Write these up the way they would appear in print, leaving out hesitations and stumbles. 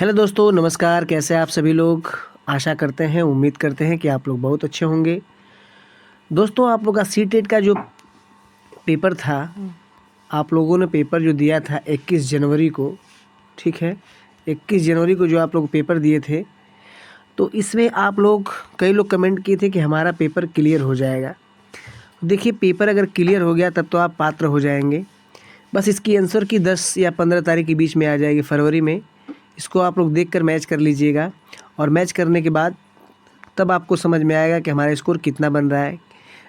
Hello दोस्तों, नमस्कार। कैसे हैं आप सभी लोग? आशा करते हैं, उम्मीद करते हैं कि आप लोग बहुत अच्छे होंगे। दोस्तों, आप लोग का सीटेट का जो पेपर था, आप लोगों ने पेपर जो दिया था 21 जनवरी को, ठीक है, 21 जनवरी को जो आप लोग पेपर दिए थे, तो इसमें आप लोग कई लोग कमेंट किए थे कि हमारा पेपर क्लियर हो जाएगा। देखिए, पेपर अगर क्लियर हो गया तब तो आप पात्र हो जाएंगे। बस इसकी आंसर की 10 या 15 तारीख के बीच में आ जाएगी, फरवरी में। इसको आप लोग देखकर मैच कर लीजिएगा, और मैच करने के बाद तब आपको समझ में आएगा कि हमारा स्कोर कितना बन रहा है।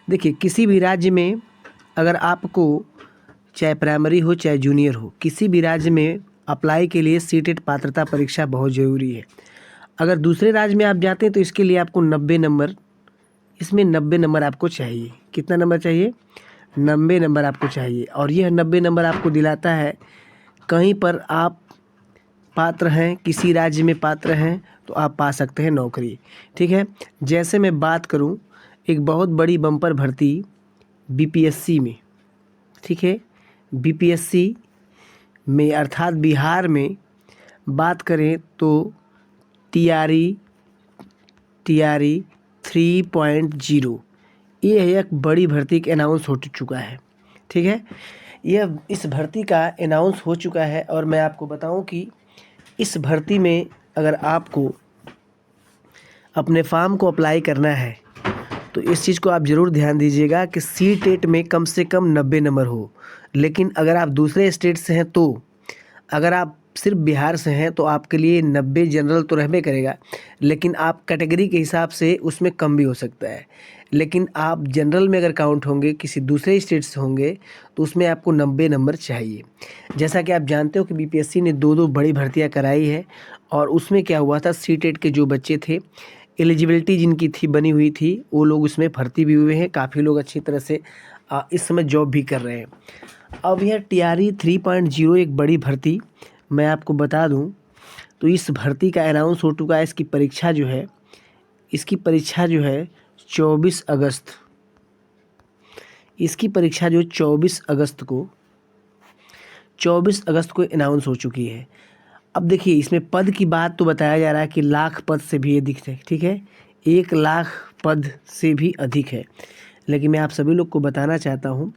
देखिए, किसी भी राज्य में अगर आपको, चाहे प्राइमरी हो चाहे जूनियर हो, किसी भी राज्य में अप्लाई के लिए सीटेट पात्रता परीक्षा बहुत ज़रूरी है। अगर दूसरे राज्य में आप जाते हैं तो इसके लिए आपको 90 नंबर, इसमें 90 नंबर आपको चाहिए। कितना नंबर चाहिए? 90 नंबर आपको चाहिए। और यह 90 नंबर आपको दिलाता है, कहीं पर आप पात्र हैं, किसी राज्य में पात्र हैं, तो आप पा सकते हैं नौकरी। ठीक है। जैसे मैं बात करूं, एक बहुत बड़ी बम्पर भर्ती बीपीएससी में, ठीक है, बीपीएससी में अर्थात बिहार में बात करें तो टीआरई 3.0, ये एक बड़ी भर्ती का अनाउंस हो चुका है। ठीक है, यह इस भर्ती का अनाउंस हो चुका है। और मैं आपको बताऊं कि इस भर्ती में अगर आपको अपने फॉर्म को अप्लाई करना है तो इस चीज़ को आप ज़रूर ध्यान दीजिएगा कि सीटेट में कम से कम 90 नंबर हो। लेकिन अगर आप दूसरे स्टेट से हैं, तो अगर आप सिर्फ बिहार से हैं तो आपके लिए 90 जनरल तो रहबे करेगा, लेकिन आप कैटेगरी के हिसाब से उसमें कम भी हो सकता है। लेकिन आप जनरल में अगर काउंट होंगे, किसी दूसरे स्टेट से होंगे, तो उसमें आपको 90 नंबर चाहिए। जैसा कि आप जानते हो कि बीपीएससी ने दो बड़ी भर्तियां कराई है, और उसमें क्या हुआ था, सीटेट के जो बच्चे थे, एलिजिबिलिटी जिनकी थी बनी हुई थी, वो लोग उसमें भर्ती भी हुए हैं। काफ़ी लोग अच्छी तरह से इस समय जॉब भी कर रहे हैं। अब यह टीआरई 3.0 एक बड़ी भर्ती, मैं आपको बता दूं तो इस भर्ती का अनाउंस हो चुका है। इसकी परीक्षा जो है, 24 अगस्त, इसकी परीक्षा जो 24 अगस्त को अनाउंस हो चुकी है। अब देखिए, इसमें पद की बात तो बताया जा रहा है कि लाख पद से भी अधिक है। ठीक है, 1 लाख पद से भी अधिक है। लेकिन मैं आप सभी लोग को बताना चाहता हूं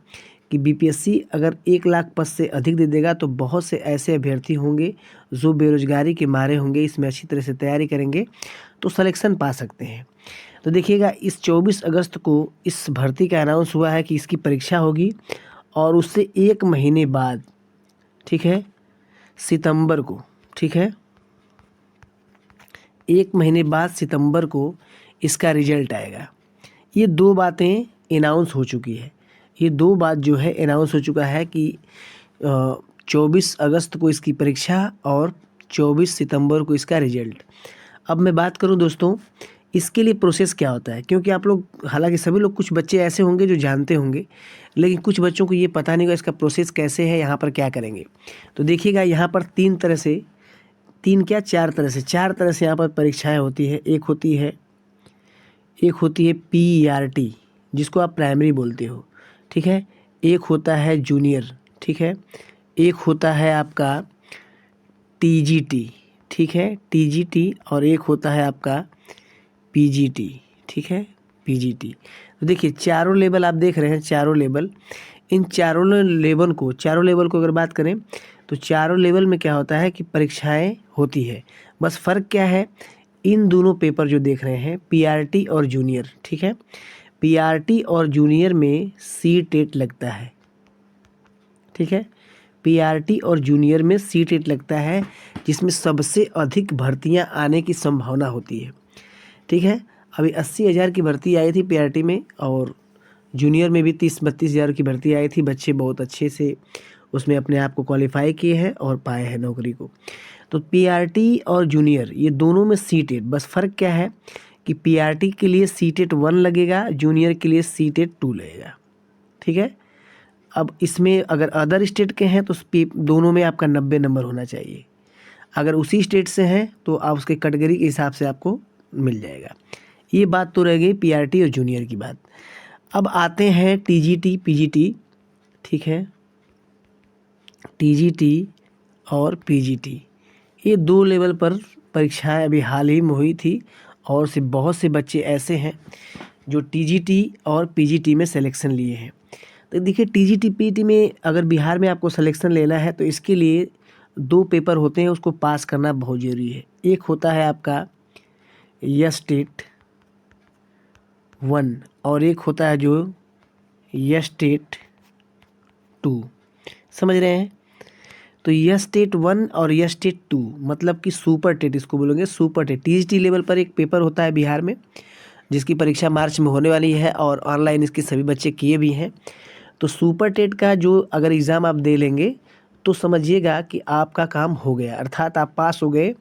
कि बीपीएससी अगर 1 लाख पद से अधिक दे देगा तो बहुत से ऐसे अभ्यर्थी होंगे जो बेरोजगारी के मारे होंगे, इसमें अच्छी तरह से तैयारी करेंगे तो सिलेक्शन पा सकते हैं। तो देखिएगा, इस 24 अगस्त को इस भर्ती का अनाउंस हुआ है कि इसकी परीक्षा होगी, और उससे 1 महीने बाद, ठीक है, सितंबर को, ठीक है, 1 महीने बाद सितंबर को इसका रिजल्ट आएगा। ये दो बातें अनाउंस हो चुकी है। ये दो बात जो है अनाउंस हो चुका है कि 24 अगस्त को इसकी परीक्षा और 24 सितंबर को इसका रिजल्ट। अब मैं बात करूं दोस्तों, इसके लिए प्रोसेस क्या होता है, क्योंकि आप लोग, हालांकि सभी लोग, कुछ बच्चे ऐसे होंगे जो जानते होंगे, लेकिन कुछ बच्चों को ये पता नहीं होगा इसका प्रोसेस कैसे है, यहाँ पर क्या करेंगे। तो देखिएगा, यहाँ पर 3 तरह से, 3 क्या 4 तरह से, 4 तरह से यहाँ पर परीक्षाएं होती है। एक होती है पीईआरटी, जिसको आप प्राइमरी बोलते हो, ठीक है। एक होता है जूनियर, ठीक है। एक होता है आपका टीजीटी, ठीक है, टीजीटी। और एक होता है आपका पीजीटी, ठीक है, पीजीटी। तो देखिए, चारों लेवल आप देख रहे हैं, चारों लेवल, इन चारों लेवल को अगर बात करें तो चारों लेवल में क्या होता है कि परीक्षाएं होती है। बस फ़र्क क्या है, इन दोनों पेपर जो देख रहे हैं, पीआरटी और जूनियर, ठीक है, पीआरटी और जूनियर में सीटेट लगता है। ठीक है, पीआरटी और जूनियर में सीटेट लगता है, जिसमें सबसे अधिक भर्तियां आने की संभावना होती है। ठीक है, अभी 80,000 की भर्ती आई थी पीआरटी में, और जूनियर में भी 30-32 हज़ार की भर्ती आई थी। बच्चे बहुत अच्छे से उसमें अपने आप को क्वालिफाई किए हैं और पाए हैं नौकरी को। तो पीआरटी और जूनियर, ये दोनों में सीटेट, बस फ़र्क क्या है कि पीआरटी के लिए सीटेट 1 लगेगा, जूनियर के लिए सीटेट 2 लगेगा। ठीक है, अब इसमें अगर अदर स्टेट के हैं तो दोनों में आपका 90 नंबर होना चाहिए। अगर उसी स्टेट से हैं तो आप उसके कैटेगरी के हिसाब से आपको मिल जाएगा। ये बात तो रह गई पीआरटी और जूनियर की बात। अब आते हैं टीजीटी, पीजीटी, ठीक है, टीजीटी और पीजीटी, ये 2 लेवल पर परीक्षाएं अभी हाल ही में हुई थी और बहुत से बच्चे ऐसे हैं जो टीजीटी और पीजीटी में सिलेक्शन लिए हैं। तो देखिए टीजीटी पीजीटी में अगर बिहार में आपको सिलेक्शन लेना है तो इसके लिए 2 पेपर होते हैं, उसको पास करना बहुत ज़रूरी है। एक होता है आपका यस टेट 1 और एक होता है जो यस टेट 2, समझ रहे हैं। तो यस टेट 1 और यस टेट 2 मतलब कि सुपर टेट इसको बोलेंगे, सुपर टेट। टीजीटी लेवल पर एक पेपर होता है बिहार में जिसकी परीक्षा मार्च में होने वाली है और ऑनलाइन इसके सभी बच्चे किए भी हैं। तो सुपर टेट का जो अगर एग्ज़ाम आप दे लेंगे तो समझिएगा कि आपका काम हो गया, अर्थात आप पास हो गए।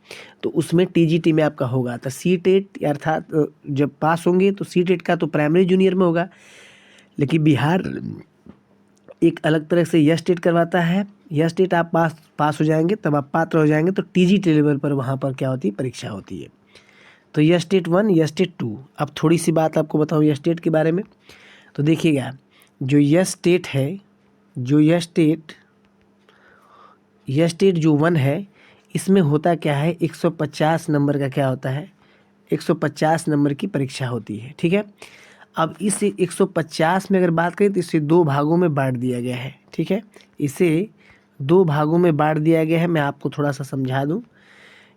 तो उसमें टीजीटी में आपका होगा तो सी टेट, अर्थात जब पास होंगे तो सी टेट का तो प्राइमरी जूनियर में होगा, लेकिन बिहार एक अलग तरह से यस टेट करवाता है। यस टेट आप पास हो जाएंगे तब आप पात्र हो जाएंगे, तो टीजीटी लेवल पर वहाँ पर क्या होती है, परीक्षा होती है। तो यस टेट 1 यस टेट 2। अब थोड़ी सी बात आपको बताऊँ यस टेट के बारे में। तो देखिएगा जो यस टेट है, जो यस टेट जो 1 है, इसमें होता क्या है, 150 नंबर का क्या होता है, 150 नंबर की परीक्षा होती है, ठीक है। अब इस 150 में अगर बात करें तो इसे 2 भागों में बांट दिया गया है, ठीक है। इसे 2 भागों में बांट दिया गया है। मैं आपको थोड़ा सा समझा दूं।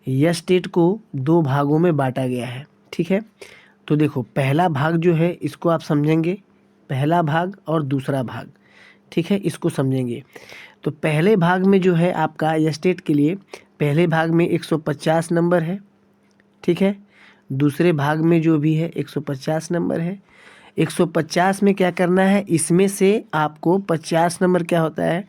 यस टेट को 2 भागों में बांटा गया है, ठीक है। तो देखो पहला भाग जो है इसको आप समझेंगे, पहला भाग और दूसरा भाग, ठीक है, इसको समझेंगे। तो पहले भाग में जो है आपका यस टेट के लिए पहले भाग में 150 नंबर है, ठीक है। दूसरे भाग में जो भी है 150 नंबर है। 150 में क्या करना है, इसमें से आपको 50 नंबर क्या होता है,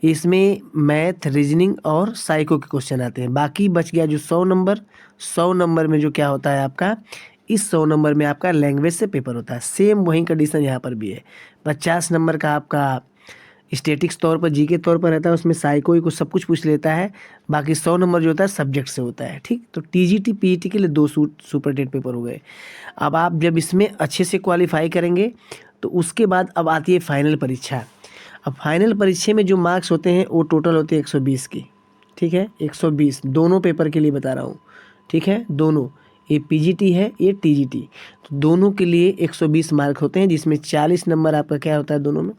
इसमें मैथ, रीजनिंग और साइको के क्वेश्चन आते हैं। बाकी बच गया जो 100 नंबर, 100 नंबर में जो क्या होता है आपका, इस 100 नंबर में आपका लैंग्वेज से पेपर होता है। सेम वही कंडीशन यहाँ पर भी है। 50 नंबर का आपका स्टैटिक्स तौर पर, जी के तौर पर रहता है, उसमें साइको ही कुछ सब कुछ पूछ लेता है। बाकी 100 नंबर जो होता है सब्जेक्ट से होता है, ठीक। तो टीजीटी पीईटी के लिए 2 सुपर टेट पेपर हो गए। अब आप जब इसमें अच्छे से क्वालिफाई करेंगे तो उसके बाद अब आती है फाइनल परीक्षा। अब फाइनल परीक्षा में जो मार्क्स होते हैं वो टोटल होते हैं 120 की, ठीक है, 120 दोनों पेपर के लिए बता रहा हूँ, ठीक है। दोनों, ये पीजीटी है, ये टीजीटी, तो दोनों के लिए 120 मार्क होते हैं, जिसमें 40 नंबर आपका क्या होता है, दोनों में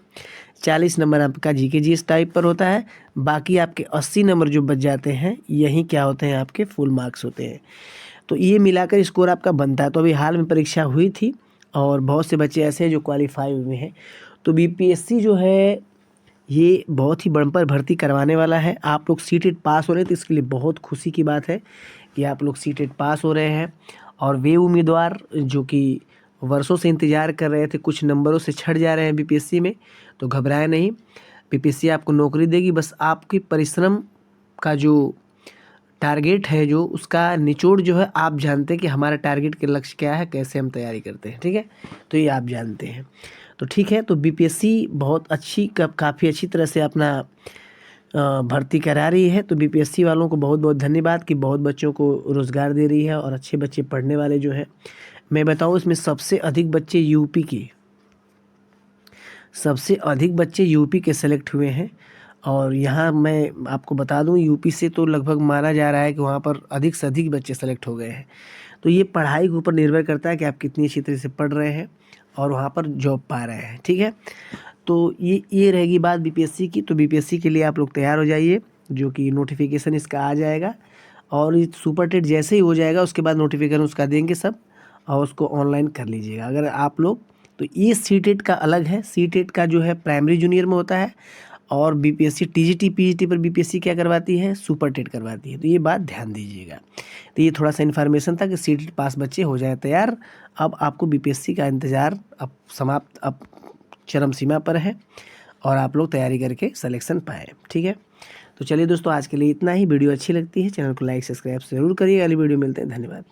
40 नंबर आपका जीके जीएस टाइप पर होता है। बाकी आपके 80 नंबर जो बच जाते हैं यही क्या होते हैं, आपके फुल मार्क्स होते हैं। तो ये मिलाकर स्कोर आपका बनता है। तो अभी हाल में परीक्षा हुई थी और बहुत से बच्चे ऐसे हैं जो क्वालिफाई हुए हैं। तो बीपीएससी जो है ये बहुत ही बम्पर भर्ती करवाने वाला है। आप लोग सीटेट पास हो रहे हैं तो इसके लिए बहुत खुशी की बात है कि आप लोग सीटेट पास हो रहे हैं। और वे उम्मीदवार जो कि वर्षों से इंतज़ार कर रहे थे, कुछ नंबरों से छट जा रहे हैं बीपीएससी में, तो घबराएं नहीं, बीपीएससी आपको नौकरी देगी। बस आपकी परिश्रम का जो टारगेट है, जो उसका निचोड़ जो है, आप जानते हैं कि हमारा टारगेट के लक्ष्य क्या है, कैसे हम तैयारी करते हैं, ठीक है। तो ये आप जानते हैं। तो ठीक है, तो बीपीएससी बहुत अच्छी काफ़ी अच्छी तरह से अपना भर्ती करा रही है। तो बीपीएससी वालों को बहुत बहुत धन्यवाद कि बहुत बच्चों को रोज़गार दे रही है और अच्छे बच्चे पढ़ने वाले जो हैं। मैं बताऊँ इसमें सबसे अधिक बच्चे यूपी के सेलेक्ट हुए हैं। और यहाँ मैं आपको बता दूँ यूपी से तो लगभग माना जा रहा है कि वहाँ पर अधिक से अधिक बच्चे सेलेक्ट हो गए हैं। तो ये पढ़ाई के ऊपर निर्भर करता है कि आप कितनी अच्छी तरह से पढ़ रहे हैं और वहाँ पर जॉब पा रहे हैं, ठीक है। तो ये रहेगी बात बीपीएससी की। तो बीपीएससी के लिए आप लोग तैयार हो जाइए, जो कि नोटिफिकेशन इसका आ जाएगा और ये सुपर टेट जैसे ही हो जाएगा उसके बाद नोटिफिकेशन उसका देंगे सब, और उसको ऑनलाइन कर लीजिएगा अगर आप लोग। तो ये सी टेट का अलग है, सी टेट का जो है प्राइमरी जूनियर में होता है और बीपीएससी टीजीटी पीजीटी पर बीपीएससी क्या करवाती है, सुपर टेट करवाती है। तो ये बात ध्यान दीजिएगा। तो ये थोड़ा सा इन्फॉर्मेशन था कि सी टेट पास बच्चे हो जाए तैयार। अब आपको बीपीएससी का इंतज़ार अब समाप्त, अब चरम सीमा पर है और आप लोग तैयारी करके सिलेक्शन पाएँ, ठीक है। तो चलिए दोस्तों, आज के लिए इतना ही। वीडियो अच्छी लगती है चैनल को लाइक सब्सक्राइब ज़रूर करिए। अगली वीडियो मिलते हैं, धन्यवाद।